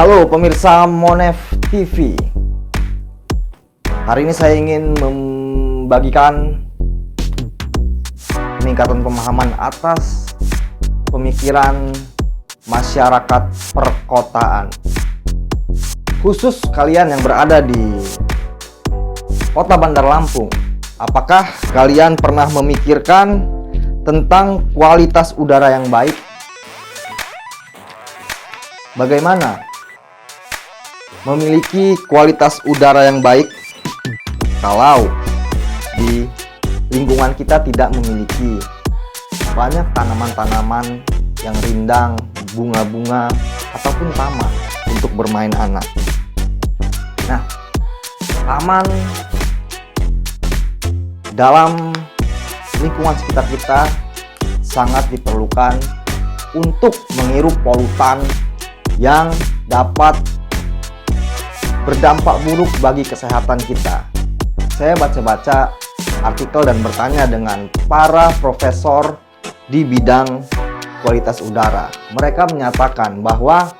Halo pemirsa Monev TV. Hari ini saya ingin membagikan peningkatan pemahaman atas pemikiran masyarakat perkotaan, khusus kalian yang berada di Kota Bandar Lampung. Apakah kalian pernah memikirkan tentang kualitas udara yang baik? Bagaimana memiliki kualitas udara yang baik kalau di lingkungan kita tidak memiliki banyak tanaman-tanaman yang rindang, bunga-bunga, ataupun taman untuk bermain anak. Nah, taman dalam lingkungan sekitar kita sangat diperlukan untuk menghirup polutan yang dapat berdampak buruk bagi kesehatan kita. Saya baca-baca artikel dan bertanya dengan para profesor di bidang kualitas udara. Mereka menyatakan bahwa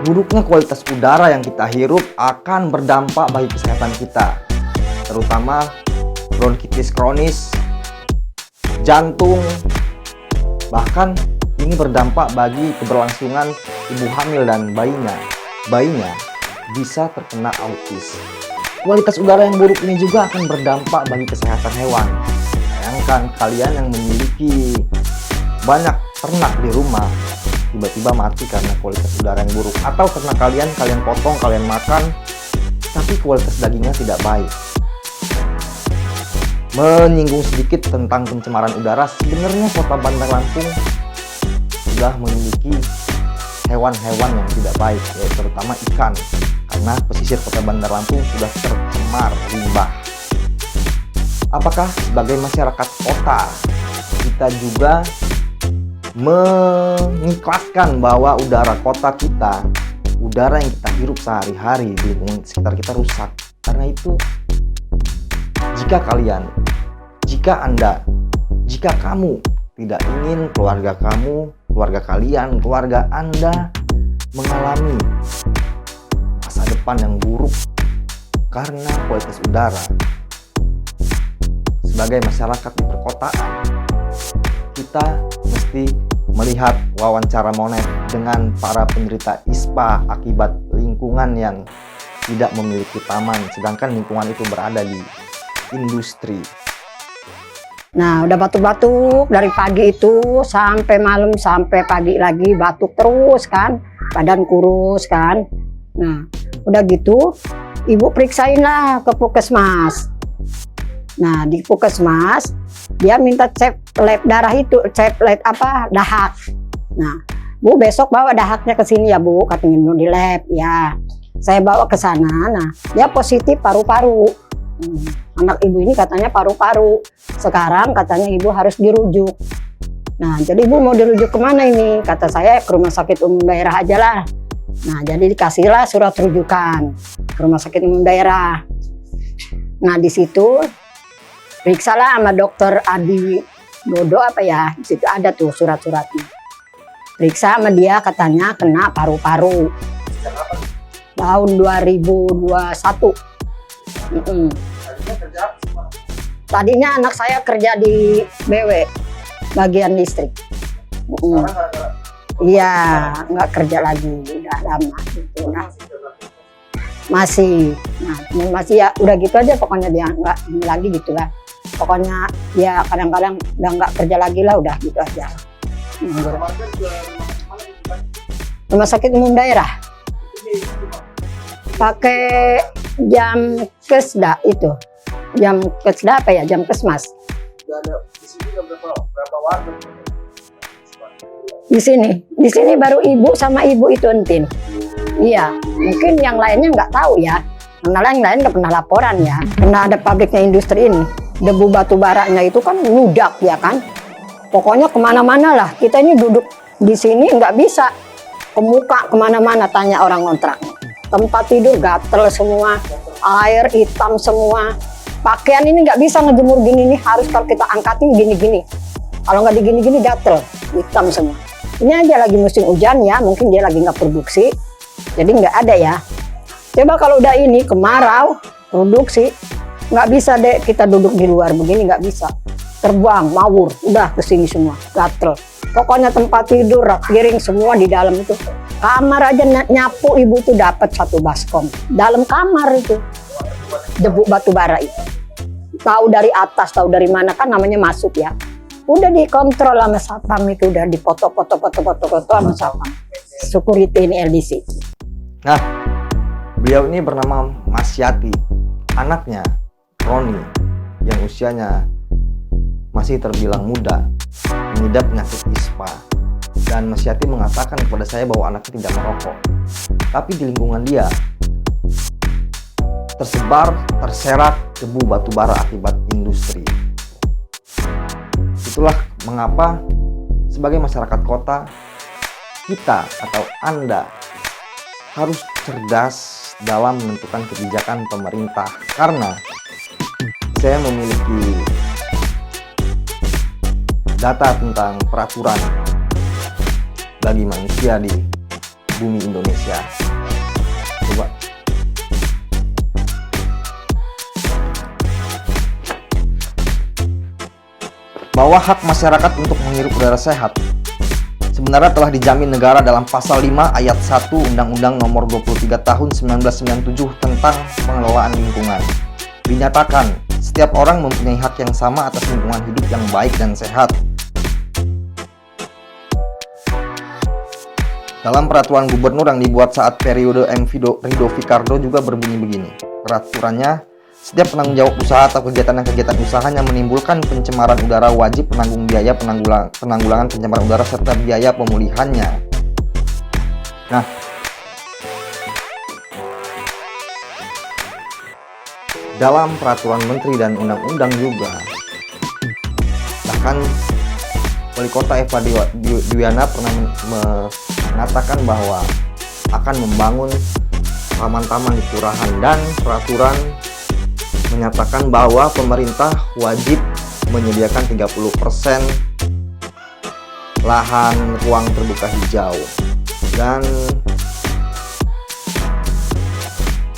buruknya kualitas udara yang kita hirup akan berdampak bagi kesehatan kita, terutama bronkitis kronis, jantung, bahkan ini berdampak bagi keberlangsungan ibu hamil dan bayinya bisa terkena autis. Kualitas udara yang buruk ini juga akan berdampak bagi kesehatan hewan. Bayangkan kalian yang memiliki banyak ternak di rumah tiba-tiba mati karena kualitas udara yang buruk, atau ternak kalian potong, kalian makan, tapi kualitas dagingnya tidak baik. Menyinggung sedikit tentang pencemaran udara, sebenarnya Kota Bandar Lampung sudah memiliki hewan-hewan yang tidak baik, yaitu terutama ikan, karena pesisir Kota Bandar Lampung sudah tercemar limbah. Apakah sebagai masyarakat kota kita juga mengikhlaskan bahwa udara kota kita, udara yang kita hirup sehari-hari di lingkungan sekitar kita rusak? Karena itu, jika kamu tidak ingin keluarga kamu, keluarga kalian, keluarga Anda mengalami masa depan yang buruk karena kualitas udara, sebagai masyarakat di perkotaan, kita mesti melihat wawancara Monev dengan para penderita ISPA akibat lingkungan yang tidak memiliki taman, sedangkan lingkungan itu berada di industri. Nah, udah batuk-batuk dari pagi itu sampai malam, sampai pagi lagi batuk terus kan, badan kurus kan. Nah, udah gitu ibu periksain lah ke puskesmas. Nah, di puskesmas dia minta cek lab darah itu, cek lab dahak. Nah, Bu besok bawa dahaknya ke sini ya Bu, katanya di lab ya. Saya bawa ke sana. Nah, dia positif paru-paru. Anak ibu ini katanya paru-paru. Sekarang katanya ibu harus dirujuk. Nah, jadi ibu mau dirujuk kemana ini? Kata saya ke rumah sakit umum daerah aja lah. Nah, jadi dikasihlah surat rujukan ke rumah sakit umum daerah. Nah, di situ periksalah sama dokter Adi Dodo apa ya? Di situ ada tuh surat-suratnya. Periksa sama dia, katanya kena paru-paru. Tahun 2021. Tadinya anak saya kerja di BW, bagian listrik. Iya, nggak kerja lagi, udah lama gitu. Nah, masih ya udah gitu aja pokoknya, dia nggak ini lagi gitulah. Pokoknya ya kadang-kadang udah nggak kerja lagi lah, udah gitu aja. Rumah sakit umum daerah. Pakai jam kesda itu, jam kesda apa ya, jam kesmas. Di sini baru ibu sama ibu itu entin. Iya, mungkin yang lainnya nggak tahu ya. Karena yang lain nggak pernah laporan ya. Karena ada pabriknya industri ini, debu batu baranya itu kan ludak ya kan. Pokoknya kemana-mana lah. Kita ini duduk di sini nggak bisa kemuka kemana-mana, tanya orang kontrak. Tempat tidur gatel semua, air hitam semua. Pakaian ini nggak bisa ngejemur gini nih, harus kalau kita angkatin gini-gini. Kalau nggak digini-gini gatel, hitam semua. Ini aja lagi musim hujan ya, mungkin dia lagi nggak produksi. Jadi nggak ada ya. Coba kalau udah ini kemarau, produksi, nggak bisa deh kita duduk di luar begini, nggak bisa. Terbuang, mawur, udah kesini semua, gatel. Pokoknya tempat tidur, rak piring semua di dalam itu. Kamar aja nyapu ibu tuh dapat 1 baskom. Dalam kamar itu, debu batu bara itu. Tahu dari atas, tahu dari mana kan namanya masuk ya. Udah dikontrol sama satpam itu, udah dipoto-foto sama satpam. Security ini LDC. Nah, beliau ini bernama Mas Yati. Anaknya, Roni, yang usianya masih terbilang muda, mengidap penyakit ISPA. Dan Mas Yati mengatakan kepada saya bahwa anaknya tidak merokok. Tapi di lingkungan dia terserak debu batu bara akibat industri. Itulah mengapa sebagai masyarakat kota, kita atau Anda harus cerdas dalam menentukan kebijakan pemerintah. Karena saya memiliki data tentang peraturan bagi manusia di bumi Indonesia. Coba. Bahwa hak masyarakat untuk menghirup udara sehat sebenarnya telah dijamin negara dalam pasal 5 ayat 1 Undang-Undang Nomor 23 Tahun 1997 tentang pengelolaan lingkungan. Dinyatakan, setiap orang mempunyai hak yang sama atas lingkungan hidup yang baik dan sehat. Dalam peraturan gubernur yang dibuat saat periode M. Ridho Fikardo juga berbunyi begini. Peraturannya, setiap penanggung jawab usaha atau kegiatan usahanya menimbulkan pencemaran udara wajib menanggung biaya penanggulangan pencemaran udara serta biaya pemulihannya. Nah, dalam peraturan menteri dan undang-undang juga, bahkan Wali Kota Eva Dwiana pernah mengatakan bahwa akan membangun taman-taman di kelurahan, dan peraturan menyatakan bahwa pemerintah wajib menyediakan 30% lahan ruang terbuka hijau, dan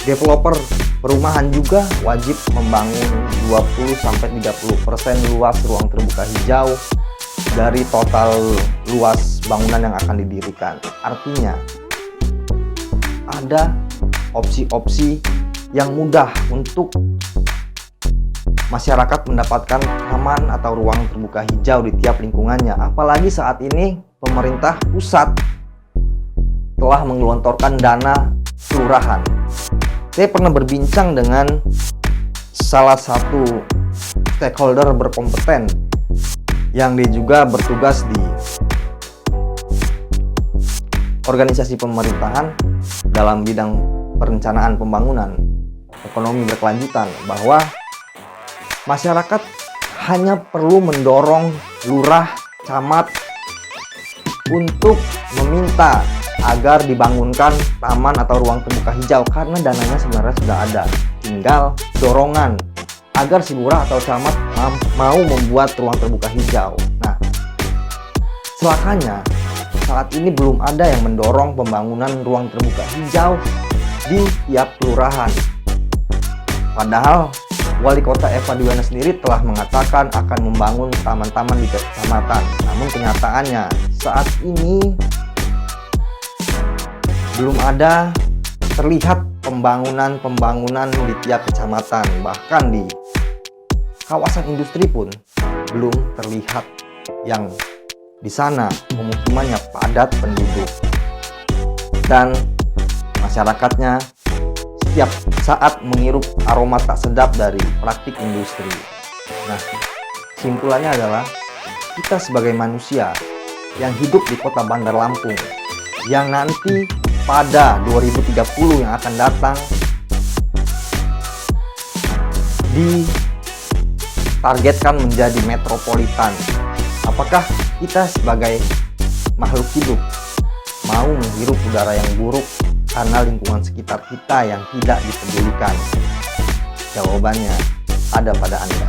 developer perumahan juga wajib membangun 20-30% luas ruang terbuka hijau dari total luas bangunan yang akan didirikan. Artinya ada opsi-opsi yang mudah untuk masyarakat mendapatkan taman atau ruang terbuka hijau di tiap lingkungannya. Apalagi saat ini pemerintah pusat telah menggelontorkan dana kelurahan. Saya pernah berbincang dengan salah satu stakeholder berkompeten yang dia juga bertugas di organisasi pemerintahan dalam bidang perencanaan pembangunan ekonomi berkelanjutan, bahwa masyarakat hanya perlu mendorong lurah, camat untuk meminta agar dibangunkan taman atau ruang terbuka hijau, karena dananya sebenarnya sudah ada. Tinggal dorongan agar si lurah atau camat mau membuat ruang terbuka hijau. Nah, celakanya saat ini belum ada yang mendorong pembangunan ruang terbuka hijau di tiap kelurahan. Padahal Wali Kota Eva Dwiana sendiri telah mengatakan akan membangun taman-taman di kecamatan. Namun kenyataannya saat ini belum ada terlihat pembangunan di tiap kecamatan. Bahkan di kawasan industri pun belum terlihat yang di sana pemukimannya padat penduduk dan masyarakatnya setiap saat menghirup aroma tak sedap dari praktik industri. Nah, simpulannya adalah kita sebagai manusia yang hidup di kota Bandar Lampung, yang nanti pada 2030 yang akan datang ditargetkan menjadi metropolitan. Apakah kita sebagai makhluk hidup mau menghirup udara yang buruk karena lingkungan sekitar kita yang tidak dipedulikan? Jawabannya ada pada Anda.